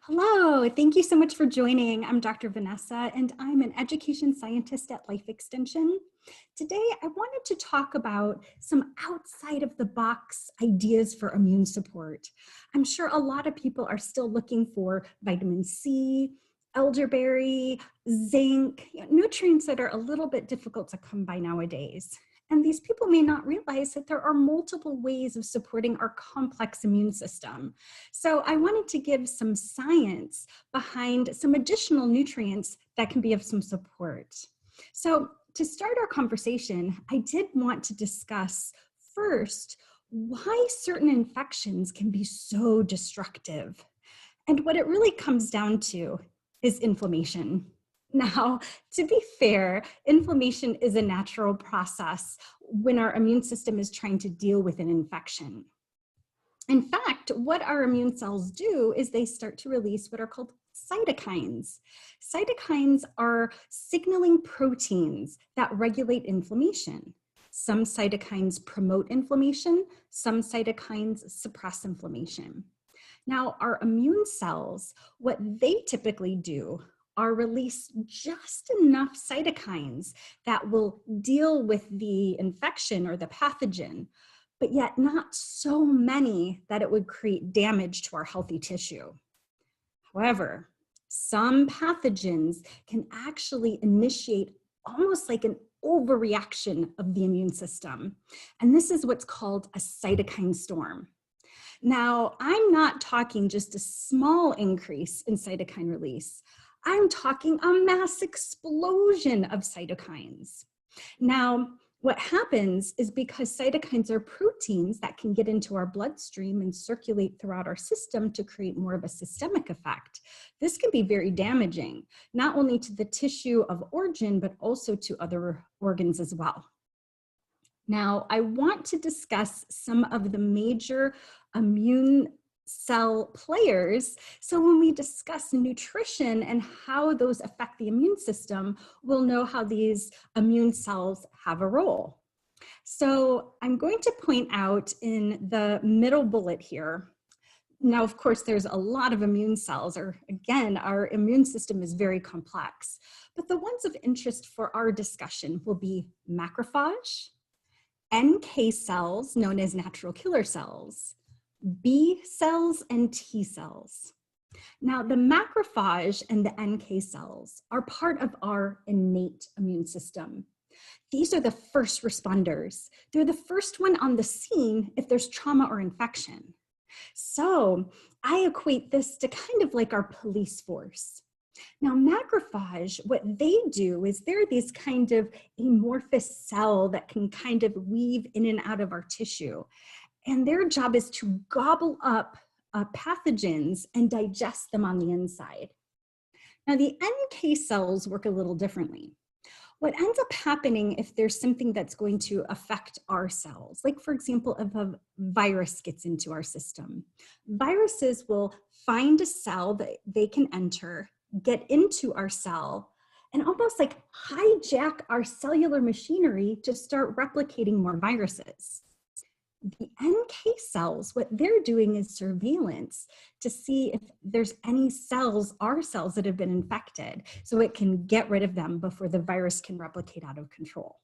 Hello, thank you so much for joining. I'm Dr. Vanessa, and I'm an education scientist at Life Extension. Today, I wanted to talk about some outside of the box ideas for immune support. I'm sure a lot of people are still looking for vitamin C, elderberry, zinc, nutrients that are a little bit difficult to come by nowadays. And these people may not realize that there are multiple ways of supporting our complex immune system. So I wanted to give some science behind some additional nutrients that can be of some support. So to start our conversation, I did want to discuss first why certain infections can be so destructive. And what it really comes down to is inflammation. Now, to be fair, inflammation is a natural process when our immune system is trying to deal with an infection. In fact, what our immune cells do is they start to release what are called cytokines. Cytokines are signaling proteins that regulate inflammation. Some cytokines promote inflammation, some cytokines suppress inflammation. Now, our immune cells, what they typically do are release just enough cytokines that will deal with the infection or the pathogen, but yet not so many that it would create damage to our healthy tissue. However, some pathogens can actually initiate almost like an overreaction of the immune system. And this is what's called a cytokine storm. Now, I'm not talking just a small increase in cytokine release. I'm talking a mass explosion of cytokines. Now, what happens is because cytokines are proteins that can get into our bloodstream and circulate throughout our system to create more of a systemic effect. This can be very damaging, not only to the tissue of origin, but also to other organs as well. Now, I want to discuss some of the major immune cell players. So when we discuss nutrition and how those affect the immune system, we'll know how these immune cells have a role. So I'm going to point out in the middle bullet here. Now, of course, there's a lot of immune cells, or again, our immune system is very complex, but the ones of interest for our discussion will be macrophage, NK cells, known as natural killer cells, B cells, and T cells. Now, the macrophage and the NK cells are part of our innate immune system. These are the first responders. They're the first one on the scene if there's trauma or infection. So I equate this to kind of like our police force. Now, macrophage, what they do is they're these kind of amorphous cell that can kind of weave in and out of our tissue. And their job is to gobble up pathogens and digest them on the inside. Now, the NK cells work a little differently. What ends up happening if there's something that's going to affect our cells, like for example, if a virus gets into our system, viruses will find a cell that they can enter, get into our cell, and almost like hijack our cellular machinery to start replicating more viruses. The NK cells, what they're doing is surveillance to see if there's any cells, our cells, that have been infected, so it can get rid of them before the virus can replicate out of control.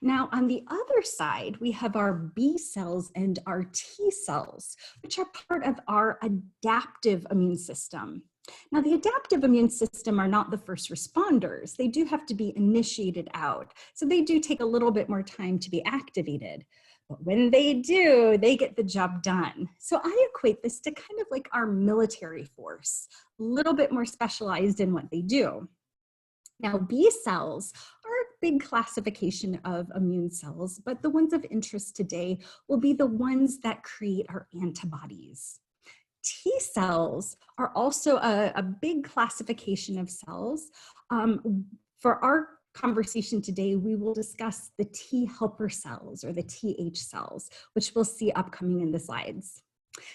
Now, on the other side, we have our B cells and our T cells, which are part of our adaptive immune system. Now, the adaptive immune system are not the first responders. They do have to be initiated out. So they do take a little bit more time to be activated. But when they do, they get the job done. So I equate this to kind of like our military force, a little bit more specialized in what they do. Now, B cells are a big classification of immune cells, but the ones of interest today will be the ones that create our antibodies. T cells are also a big classification of cells. For our conversation today, we will discuss the T helper cells, or the TH cells, which we'll see upcoming in the slides.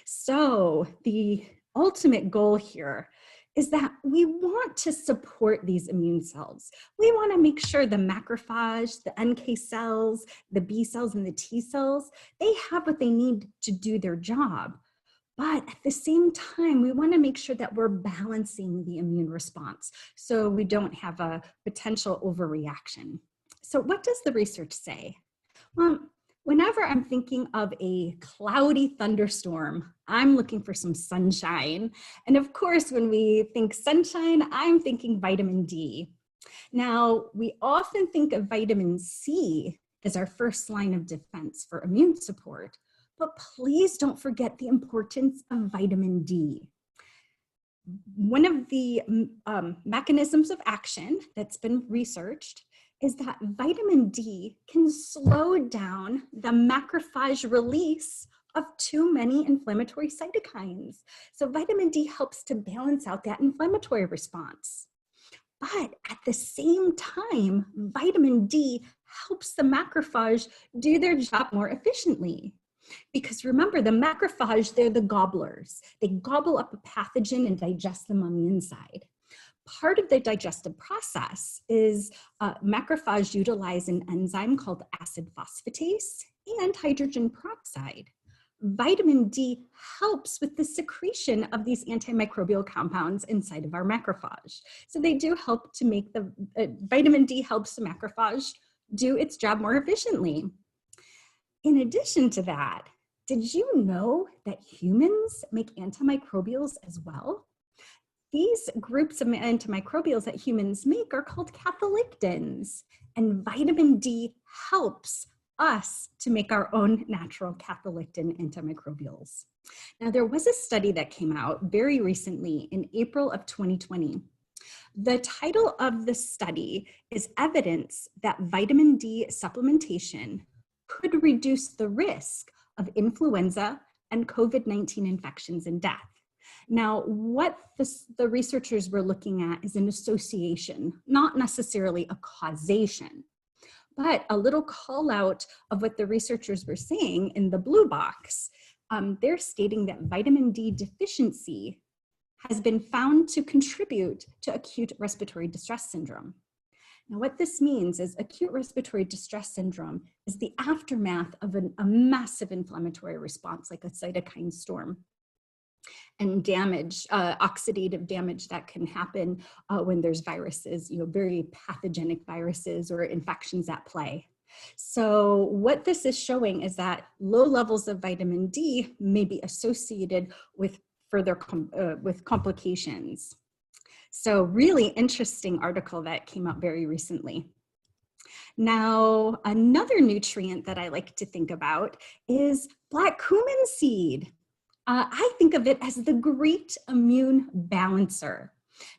So the ultimate goal here is that we want to support these immune cells. We want to make sure the macrophage, the NK cells, the B cells, and the T cells, they have what they need to do their job. But at the same time, we want to make sure that we're balancing the immune response so we don't have a potential overreaction. So what does the research say? Well, whenever I'm thinking of a cloudy thunderstorm, I'm looking for some sunshine. And of course, when we think sunshine, I'm thinking vitamin D. Now, we often think of vitamin C as our first line of defense for immune support, but please don't forget the importance of vitamin D. One of the mechanisms of action that's been researched is that vitamin D can slow down the macrophage release of too many inflammatory cytokines. So vitamin D helps to balance out that inflammatory response. But at the same time, vitamin D helps the macrophage do their job more efficiently. Because remember, the macrophage, they're the gobblers. They gobble up a pathogen and digest them on the inside. Part of the digestive process is macrophage utilize an enzyme called acid phosphatase and hydrogen peroxide. Vitamin D helps with the secretion of these antimicrobial compounds inside of our macrophage. So they do help to make vitamin D helps the macrophage do its job more efficiently. In addition to that, did you know that humans make antimicrobials as well? These groups of antimicrobials that humans make are called catholictins, and vitamin D helps us to make our own natural catholictin antimicrobials. Now, there was a study that came out very recently in April of 2020. The title of the study is Evidence that Vitamin D Supplementation Could Reduce the Risk of Influenza and COVID-19 Infections and Death. Now, what the researchers were looking at is an association, not necessarily a causation, but a little call out of what the researchers were saying in the blue box. They're stating that vitamin D deficiency has been found to contribute to acute respiratory distress syndrome. Now, what this means is acute respiratory distress syndrome is the aftermath of a massive inflammatory response, like a cytokine storm, and damage, oxidative damage that can happen when there's viruses, very pathogenic viruses or infections at play. So what this is showing is that low levels of vitamin D may be associated with further with complications. So really interesting article that came out very recently. Now, another nutrient that I like to think about is black cumin seed. I think of it as the great immune balancer.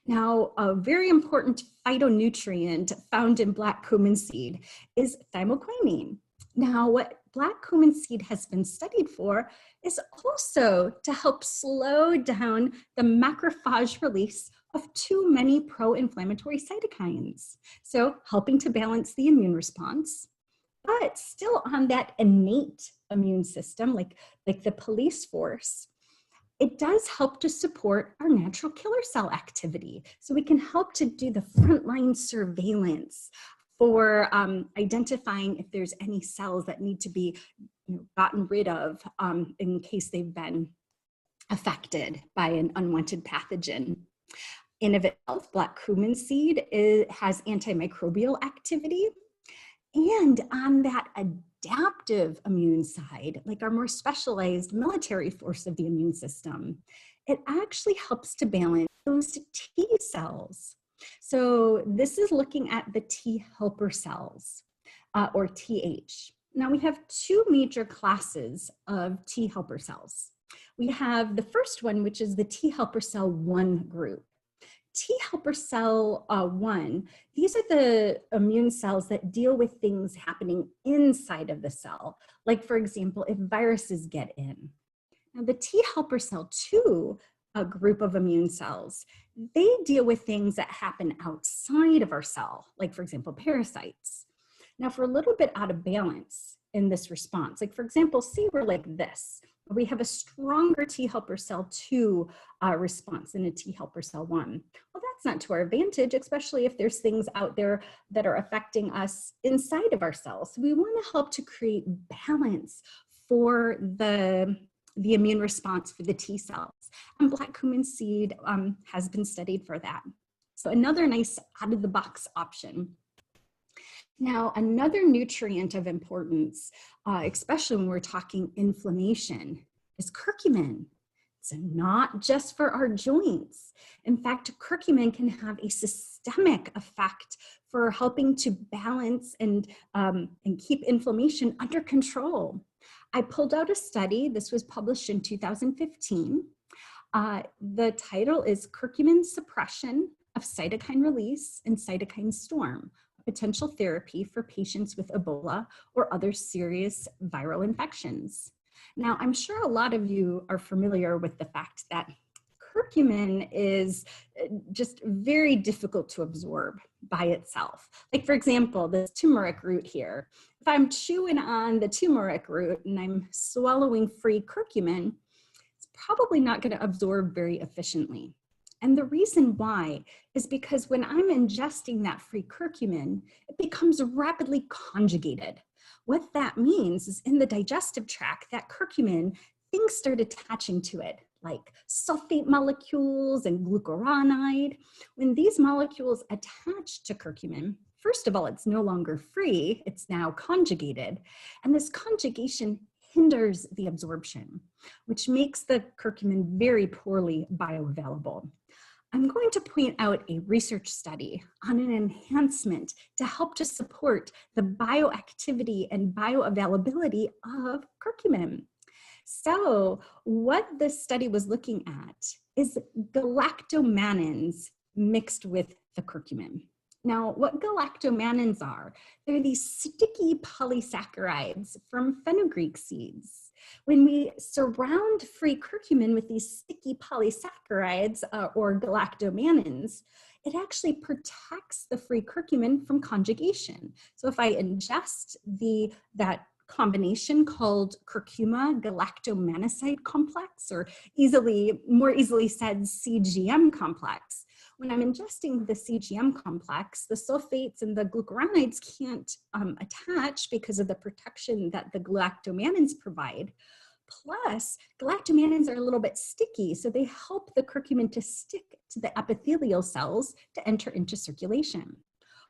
Now, a very important phytonutrient found in black cumin seed is thymoquinine. Now, what black cumin seed has been studied for is also to help slow down the macrophage release of too many pro-inflammatory cytokines. So helping to balance the immune response, but still on that innate immune system, like the police force, it does help to support our natural killer cell activity. So we can help to do the frontline surveillance for identifying if there's any cells that need to be gotten rid of in case they've been affected by an unwanted pathogen. In of itself, black cumin seed has antimicrobial activity. And on that adaptive immune side, like our more specialized military force of the immune system, it actually helps to balance those T cells. So this is looking at the T helper cells, or TH. Now we have two major classes of T helper cells. We have the first one, which is the T helper cell 1 group. T helper cell 1, these are the immune cells that deal with things happening inside of the cell. Like, for example, if viruses get in. Now, the T helper cell 2, a group of immune cells, they deal with things that happen outside of our cell, like, for example, parasites. Now, if we're a little bit out of balance in this response, like, for example, say we're like this, we have a stronger T helper cell 2 response than a T helper cell 1. Well, that's not to our advantage, especially if there's things out there that are affecting us inside of our cells. So we want to help to create balance for the the immune response for the T cells. And black cumin seed has been studied for that. So another nice out-of-the-box option. Now, another nutrient of importance, especially when we're talking inflammation, is curcumin. It's not just for our joints. In fact, curcumin can have a systemic effect for helping to balance and keep inflammation under control. I pulled out a study. This was published in 2015. The title is Curcumin Suppression of Cytokine Release and Cytokine Storm, potential therapy for patients with Ebola or other serious viral infections. Now, I'm sure a lot of you are familiar with the fact that curcumin is just very difficult to absorb by itself. Like, for example, this turmeric root here. If I'm chewing on the turmeric root and I'm swallowing free curcumin, it's probably not going to absorb very efficiently. And the reason why is because when I'm ingesting that free curcumin, it becomes rapidly conjugated. What that means is in the digestive tract, that curcumin, things start attaching to it, like sulfate molecules and glucuronide. When these molecules attach to curcumin, first of all, it's no longer free, it's now conjugated. And this conjugation hinders the absorption, which makes the curcumin very poorly bioavailable. I'm going to point out a research study on an enhancement to help to support the bioactivity and bioavailability of curcumin. So what this study was looking at is galactomannans mixed with the curcumin. Now, what galactomannans are, they're these sticky polysaccharides from fenugreek seeds. When we surround free curcumin with these sticky polysaccharides or galactomannans, it actually protects the free curcumin from conjugation. So if I ingest that combination called curcuma galactomannoside complex, or more easily said CGM complex, when I'm ingesting the CGM complex, the sulfates and the glucuronides can't attach because of the protection that the galactomannans provide. Plus, galactomannans are a little bit sticky, so they help the curcumin to stick to the epithelial cells to enter into circulation.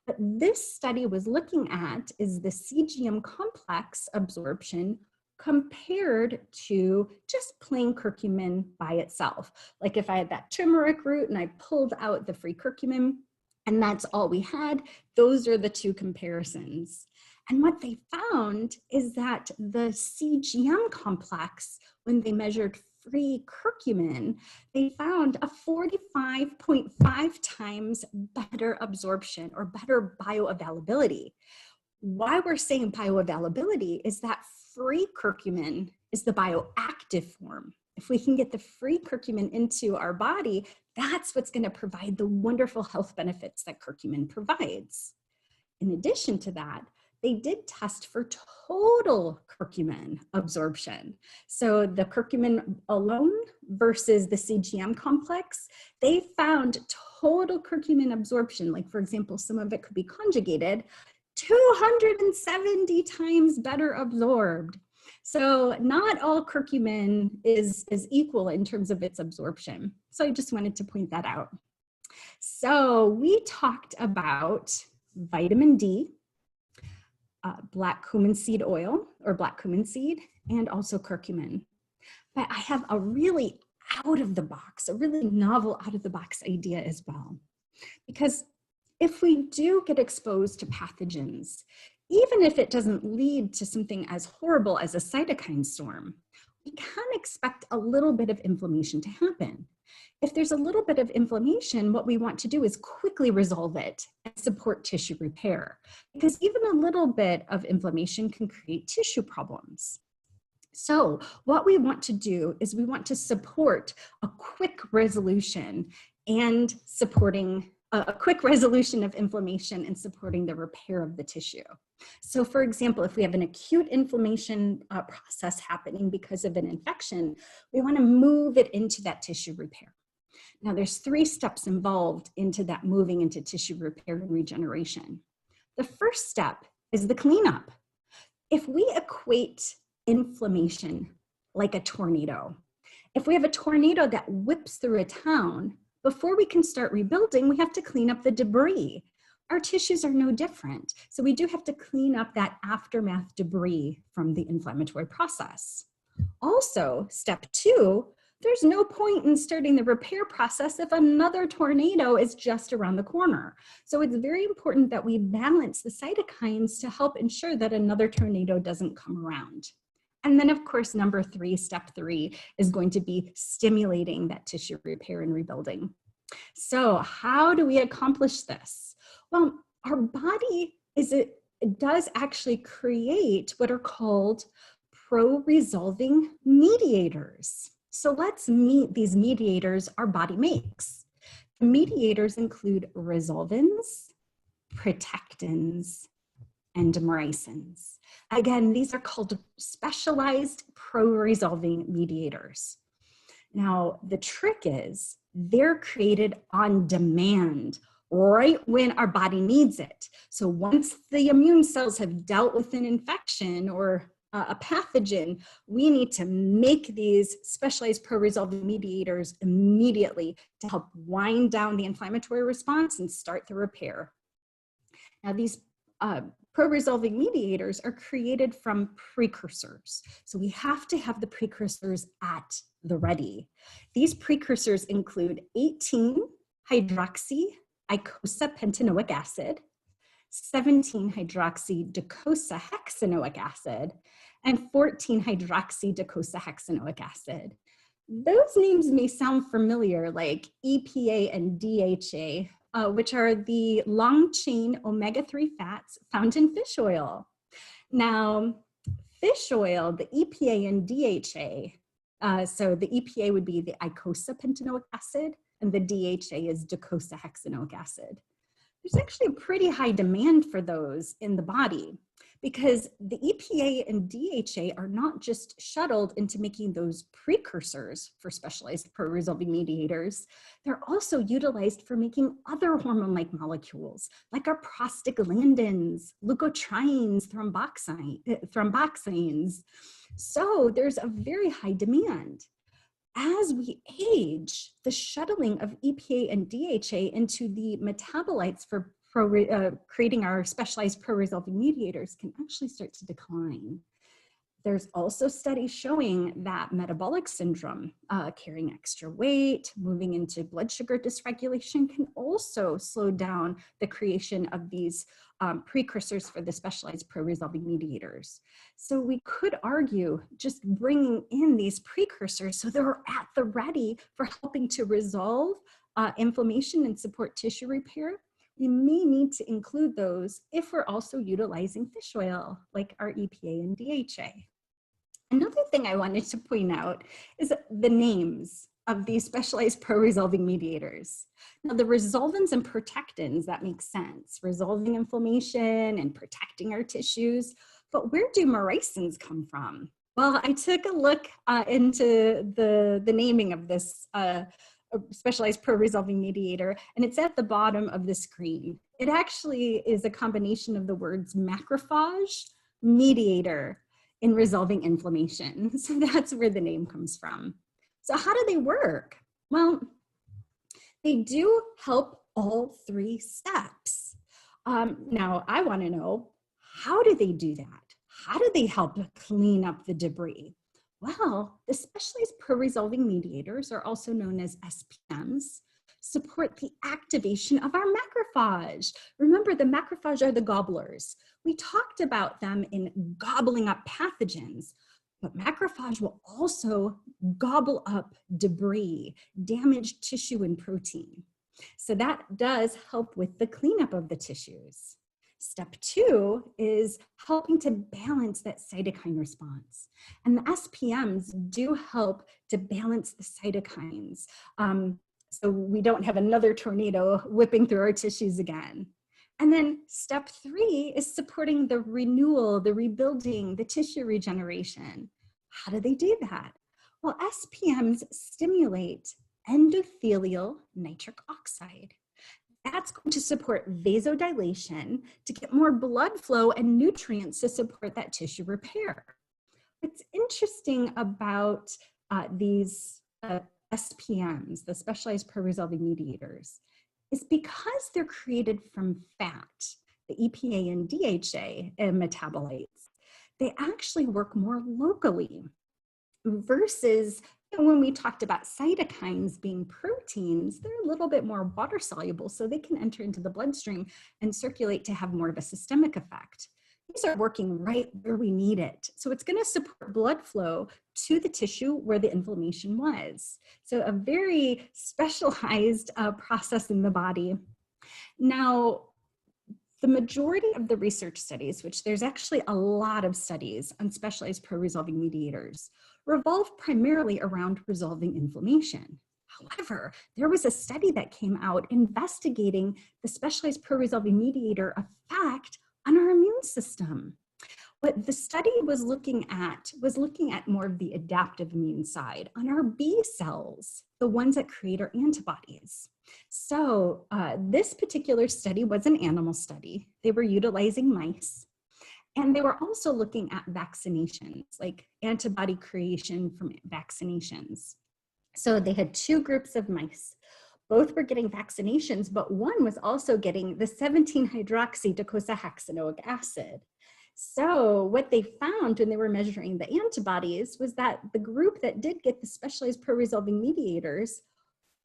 What this study was looking at is the CGM complex absorption compared to just plain curcumin by itself. Like if I had that turmeric root and I pulled out the free curcumin and that's all we had, those are the two comparisons. And what they found is that the CGM complex, when they measured free curcumin, they found a 45.5 times better absorption or better bioavailability. Why we're saying bioavailability is that free curcumin is the bioactive form. If we can get the free curcumin into our body, that's what's going to provide the wonderful health benefits that curcumin provides. In addition to that, they did test for total curcumin absorption. So the curcumin alone versus the CGM complex, they found total curcumin absorption, like for example, some of it could be conjugated, 270 times better absorbed. So not all curcumin is equal in terms of its absorption. So I just wanted to point that out. So we talked about vitamin D, black cumin seed oil or black cumin seed, and also curcumin. But I have a really a really novel out of the box idea as well. Because if we do get exposed to pathogens, even if it doesn't lead to something as horrible as a cytokine storm, we can expect a little bit of inflammation to happen. If there's a little bit of inflammation, what we want to do is quickly resolve it and support tissue repair, because even a little bit of inflammation can create tissue problems. So what we want to do is we want to support a quick resolution and supporting a quick resolution of inflammation and supporting the repair of the tissue. So for example, if we have an acute inflammation process happening because of an infection, we want to move it into that tissue repair. Now there's 3 steps involved into that moving into tissue repair and regeneration. The first step is the cleanup. If we equate inflammation like a tornado. If we have a tornado that whips through a town, before we can start rebuilding, we have to clean up the debris. Our tissues are no different. So we do have to clean up that aftermath debris from the inflammatory process. Also, step 2, there's no point in starting the repair process if another tornado is just around the corner. So it's very important that we balance the cytokines to help ensure that another tornado doesn't come around. And then, of course, number 3, step 3, is going to be stimulating that tissue repair and rebuilding. So how do we accomplish this? Well, our body does actually create what are called proresolving mediators. So let's meet these mediators our body makes. The mediators include resolvins, protectins, and myricins. Again, these are called specialized proresolving mediators. Now, the trick is they're created on demand, right when our body needs it. So once the immune cells have dealt with an infection or a pathogen, we need to make these specialized proresolving mediators immediately to help wind down the inflammatory response and start the repair. Now, these proresolving mediators are created from precursors. So we have to have the precursors at the ready. These precursors include 18-hydroxy-eicosapentaenoic acid, 17-hydroxy-docosahexaenoic acid, and 14-hydroxy-docosahexaenoic acid. Those names may sound familiar, like EPA and DHA, which are the long-chain omega-3 fats found in fish oil. Now, fish oil, the EPA and DHA, so the EPA would be the eicosapentaenoic acid, and the DHA is docosahexaenoic acid. There's actually a pretty high demand for those in the body because the EPA and DHA are not just shuttled into making those precursors for specialized proresolving mediators, they're also utilized for making other hormone-like molecules, like our prostaglandins, leukotrienes, thromboxanes. So there's a very high demand. As we age, the shuttling of EPA and DHA into the metabolites for creating our specialized proresolving mediators can actually start to decline. There's also studies showing that metabolic syndrome, carrying extra weight, moving into blood sugar dysregulation can also slow down the creation of these precursors for the specialized proresolving mediators. So we could argue just bringing in these precursors so they're at the ready for helping to resolve inflammation and support tissue repair. We may need to include those if we're also utilizing fish oil, like our EPA and DHA. Another thing I wanted to point out is the names of these specialized proresolving mediators. Now, the resolvins and protectins, that makes sense, resolving inflammation and protecting our tissues. But where do myricins come from? Well, I took a look into the naming of this specialized proresolving mediator, and it's at the bottom of the screen. It actually is a combination of the words macrophage, mediator, in resolving inflammation. So that's where the name comes from. So how do they work? Well, they do help all 3 steps. Now, I want to know, how do they do that? How do they help clean up the debris? Well, the specialized proresolving mediators, are also known as SPMs, support the activation of our macrophage. Remember, the macrophage are the gobblers. We talked about them in gobbling up pathogens, but macrophage will also gobble up debris, damaged tissue and protein. So that does help with the cleanup of the tissues. Step 2 is helping to balance that cytokine response. And the SPMs do help to balance the cytokines. So we don't have another tornado whipping through our tissues again. And then step 3 is supporting the renewal, the rebuilding, the tissue regeneration. How do they do that? Well, SPMs stimulate endothelial nitric oxide. That's going to support vasodilation to get more blood flow and nutrients to support that tissue repair. what's interesting about these SPMs, the specialized pro-resolving mediators, is because they're created from fat, the EPA and DHA metabolites, they actually work more locally versus when we talked about cytokines being proteins, they're a little bit more water soluble, so they can enter into the bloodstream and circulate to have more of a systemic effect. These are working right where we need it. So it's going to support blood flow to the tissue where the inflammation was. So a very specialized process in the body. Now, the majority of the research studies, which there's actually a lot of studies on specialized pro-resolving mediators, revolve primarily around resolving inflammation. However, there was a study that came out investigating the specialized pro-resolving mediator effect on our immune system. What the study was looking at more of the adaptive immune side on our B cells, the ones that create our antibodies. So this particular study was an animal study. They were utilizing mice, and they were also looking at vaccinations, like antibody creation from vaccinations. So they had two groups of mice. Both were getting vaccinations, but one was also getting the 17-hydroxydocosahexaenoic acid. So what they found when they were measuring the antibodies was that the group that did get the specialized pro-resolving mediators,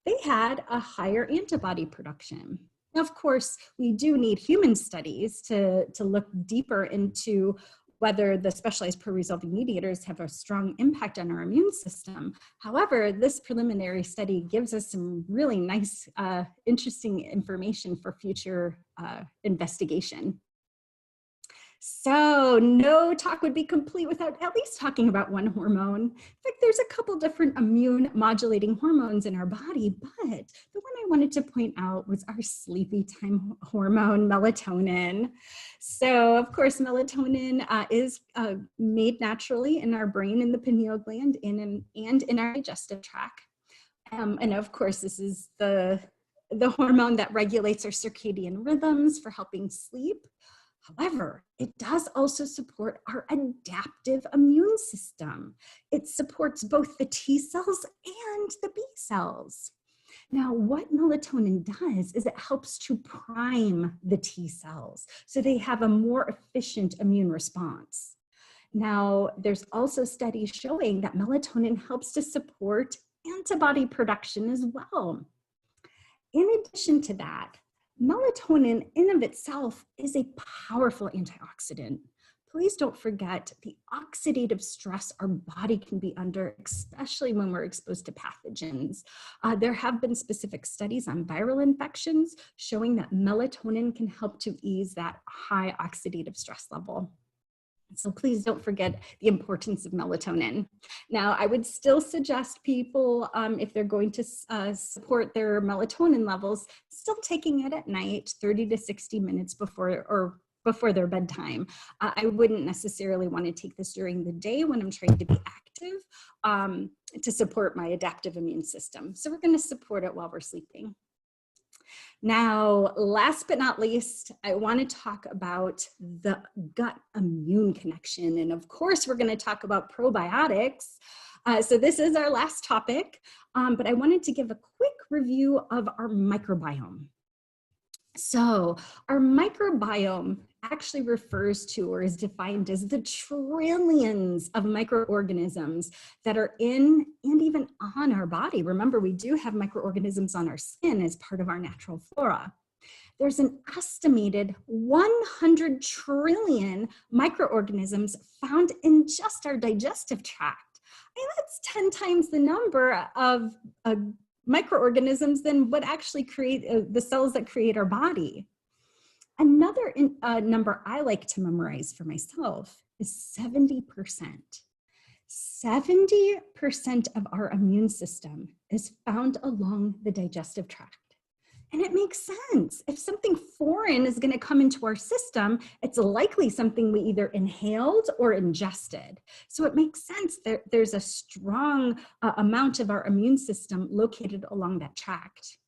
they had a higher antibody production. Now, of course, we do need human studies to look deeper into whether the specialized pro-resolving mediators have a strong impact on our immune system. However, this preliminary study gives us some really nice, interesting information for future investigation. So no talk would be complete without at least talking about one hormone. In fact, there's a couple different immune modulating hormones in our body, but the one I wanted to point out was our sleepy time hormone, melatonin. So of course, melatonin is made naturally in our brain, in the pineal gland, and in our digestive tract. And of course, this is the hormone that regulates our circadian rhythms for helping sleep. However, it does also support our adaptive immune system. It supports both the T cells and the B cells. Now, what melatonin does is it helps to prime the T cells so they have a more efficient immune response. Now, there's also studies showing that melatonin helps to support antibody production as well. In addition to that, melatonin in of itself is a powerful antioxidant. Please don't forget the oxidative stress our body can be under, especially when we're exposed to pathogens. There have been specific studies on viral infections showing that melatonin can help to ease that high oxidative stress level. So please don't forget the importance of melatonin. Now, I would still suggest people, if they're going to support their melatonin levels, still taking it at night, 30 to 60 minutes before their bedtime. I wouldn't necessarily want to take this during the day when I'm trying to be active to support my adaptive immune system. So we're going to support it while we're sleeping. Now, last but not least, I want to talk about the gut immune connection. And of course, we're going to talk about probiotics. So this is our last topic, but I wanted to give a quick review of our microbiome. So our microbiome actually refers to or is defined as the trillions of microorganisms that are in and even on our body. Remember, we do have microorganisms on our skin as part of our natural flora. There's an estimated 100 trillion microorganisms found in just our digestive tract. And that's 10 times the number of microorganisms than what actually create the cells that create our body. Another number I like to memorize for myself is 70%. 70% of our immune system is found along the digestive tract. And it makes sense. If something foreign is going to come into our system, it's likely something we either inhaled or ingested. So it makes sense that there's a strong amount of our immune system located along that tract.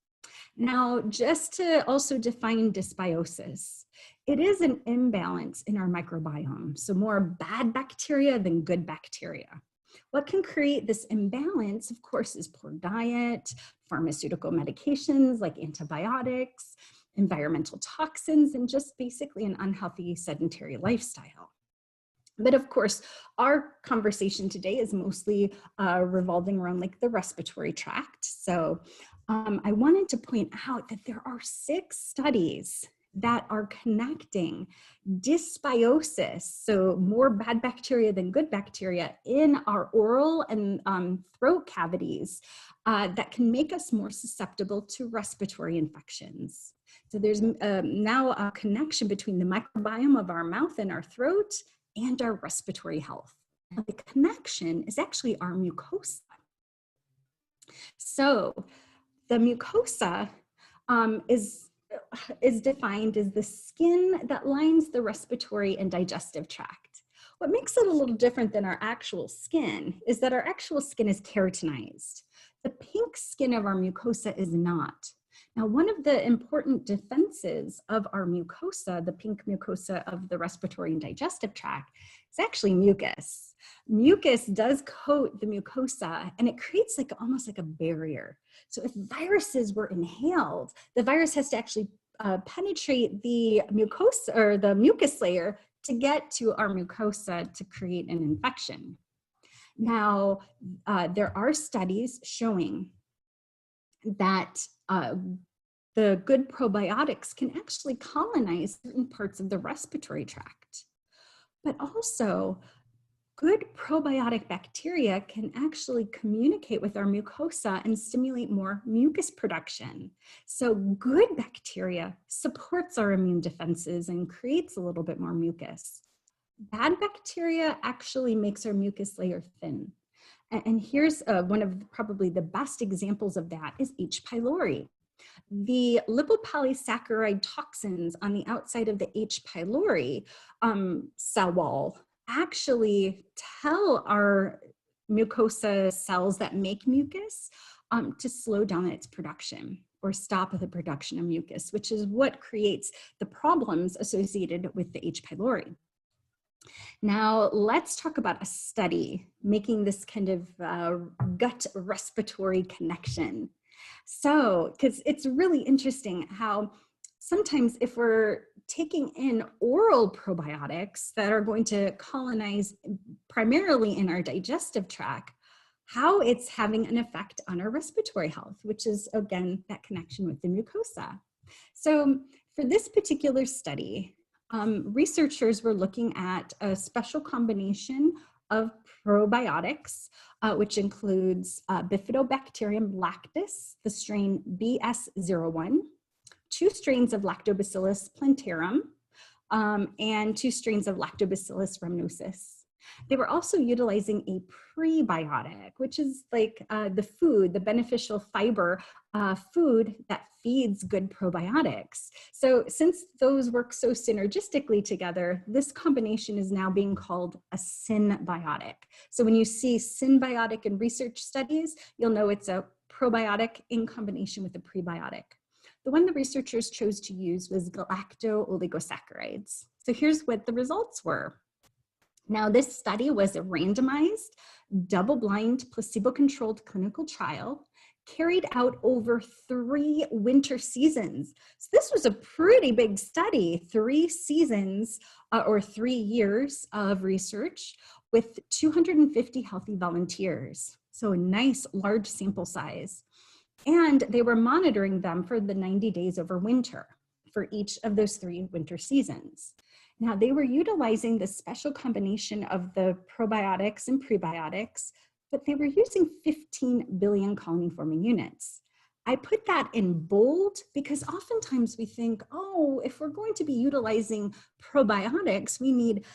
Now, just to also define dysbiosis, it is an imbalance in our microbiome, so more bad bacteria than good bacteria. What can create this imbalance, of course, is poor diet, pharmaceutical medications like antibiotics, environmental toxins, and just basically an unhealthy sedentary lifestyle. But of course, our conversation today is mostly revolving around like the respiratory tract. So I wanted to point out that there are 6 studies that are connecting dysbiosis, so more bad bacteria than good bacteria in our oral and throat cavities that can make us more susceptible to respiratory infections. So there's now a connection between the microbiome of our mouth and our throat and our respiratory health. Now, the connection is actually our mucosa. So the mucosa is defined as the skin that lines the respiratory and digestive tract. What makes it a little different than our actual skin is that our actual skin is keratinized. The pink skin of our mucosa is not. Now, one of the important defenses of our mucosa, the pink mucosa of the respiratory and digestive tract, is actually mucus. Mucus does coat the mucosa and it creates like almost like a barrier. So if viruses were inhaled, the virus has to actually penetrate the mucosa or the mucus layer to get to our mucosa to create an infection. Now, there are studies showing that the good probiotics can actually colonize certain parts of the respiratory tract. But also, good probiotic bacteria can actually communicate with our mucosa and stimulate more mucus production. So good bacteria supports our immune defenses and creates a little bit more mucus. Bad bacteria actually makes our mucus layer thin. And here's one of probably the best examples of that is H. pylori. The lipopolysaccharide toxins on the outside of the H. pylori cell wall actually tell our mucosa cells that make mucus to slow down its production or stop the production of mucus, which is what creates the problems associated with the H. pylori. Now, let's talk about a study making this kind of gut respiratory connection. So, because it's really interesting how sometimes if we're taking in oral probiotics that are going to colonize primarily in our digestive tract, how it's having an effect on our respiratory health, which is, again, that connection with the mucosa. So for this particular study, researchers were looking at a special combination of probiotics, which includes Bifidobacterium lactis, the strain BS01, 2 strains of Lactobacillus plantarum, and 2 strains of Lactobacillus rhamnosus. They were also utilizing a prebiotic, which is like the beneficial fiber food that feeds good probiotics. So since those work so synergistically together, this combination is now being called a synbiotic. So when you see synbiotic in research studies, you'll know it's a probiotic in combination with a prebiotic. The one the researchers chose to use was galacto-oligosaccharides. So here's what the results were. Now, this study was a randomized, double-blind, placebo-controlled clinical trial carried out over 3 winter seasons. So this was a pretty big study, 3 seasons or 3 years of research with 250 healthy volunteers. So a nice large sample size. And they were monitoring them for the 90 days over winter for each of those 3 winter seasons. Now, they were utilizing this special combination of the probiotics and prebiotics, but they were using 15 billion colony-forming units. I put that in bold because oftentimes we think, oh, if we're going to be utilizing probiotics, we need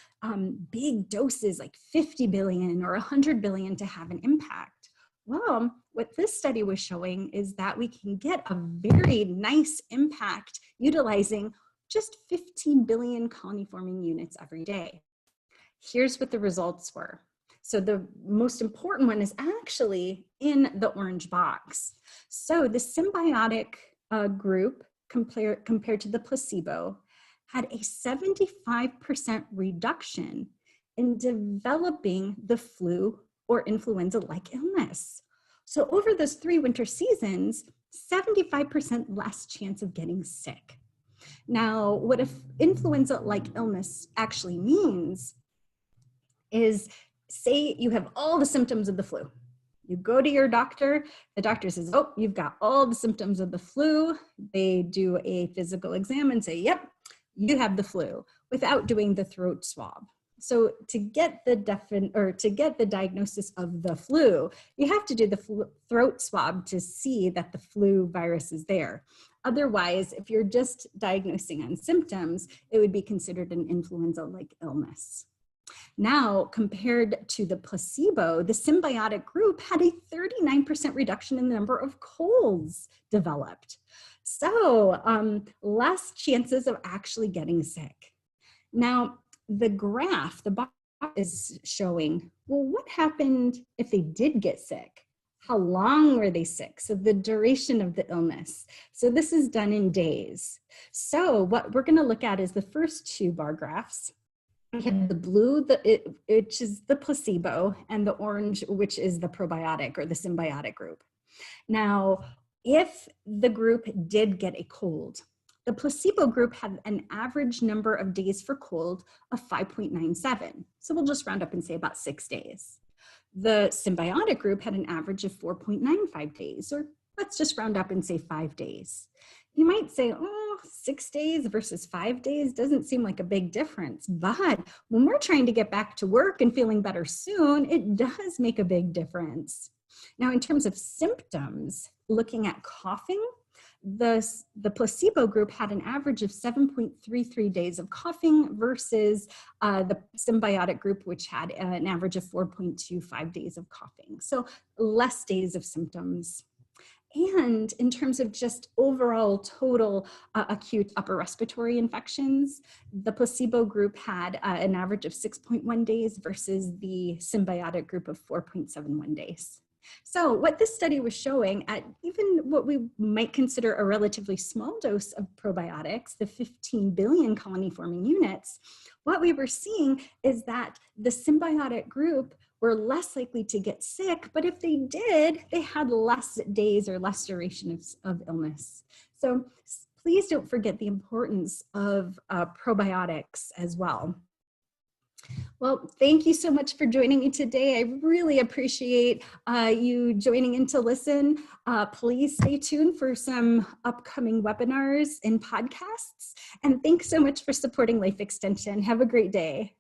big doses like 50 billion or 100 billion to have an impact. Well, what this study was showing is that we can get a very nice impact utilizing just 15 billion colony-forming units every day. Here's what the results were. So the most important one is actually in the orange box. So the symbiotic group compared to the placebo had a 75% reduction in developing the flu or influenza-like illness. So over those 3 winter seasons, 75% less chance of getting sick. Now, what if influenza-like illness actually means is, say you have all the symptoms of the flu. You go to your doctor, the doctor says, oh, you've got all the symptoms of the flu. They do a physical exam and say, yep, you have the flu, without doing the throat swab. So to get the diagnosis of the flu, you have to do the throat swab to see that the flu virus is there. Otherwise, if you're just diagnosing on symptoms, it would be considered an influenza-like illness. Now, compared to the placebo, the symbiotic group had a 39% reduction in the number of colds developed. So less chances of actually getting sick. Now, the graph, the box is showing, well, what happened if they did get sick? How long were they sick? So the duration of the illness. So this is done in days. So what we're going to look at is the first 2 bar graphs. We have the blue, which is the placebo, and the orange, which is the probiotic or the symbiotic group. Now, if the group did get a cold, the placebo group had an average number of days for cold of 5.97. So we'll just round up and say about 6 days. The symbiotic group had an average of 4.95 days, or let's just round up and say 5 days. You might say, oh, 6 days versus 5 days doesn't seem like a big difference. But when we're trying to get back to work and feeling better soon, it does make a big difference. Now, in terms of symptoms, looking at coughing, the placebo group had an average of 7.33 days of coughing versus the symbiotic group, which had an average of 4.25 days of coughing. So less days of symptoms. And in terms of just overall total acute upper respiratory infections, the placebo group had an average of 6.1 days versus the symbiotic group of 4.71 days. So what this study was showing, at even what we might consider a relatively small dose of probiotics, the 15 billion colony-forming units, what we were seeing is that the symbiotic group were less likely to get sick, but if they did, they had less days or less duration of illness. So please don't forget the importance of probiotics as well. Well, thank you so much for joining me today. I really appreciate you joining in to listen. Please stay tuned for some upcoming webinars and podcasts. And thanks so much for supporting Life Extension. Have a great day.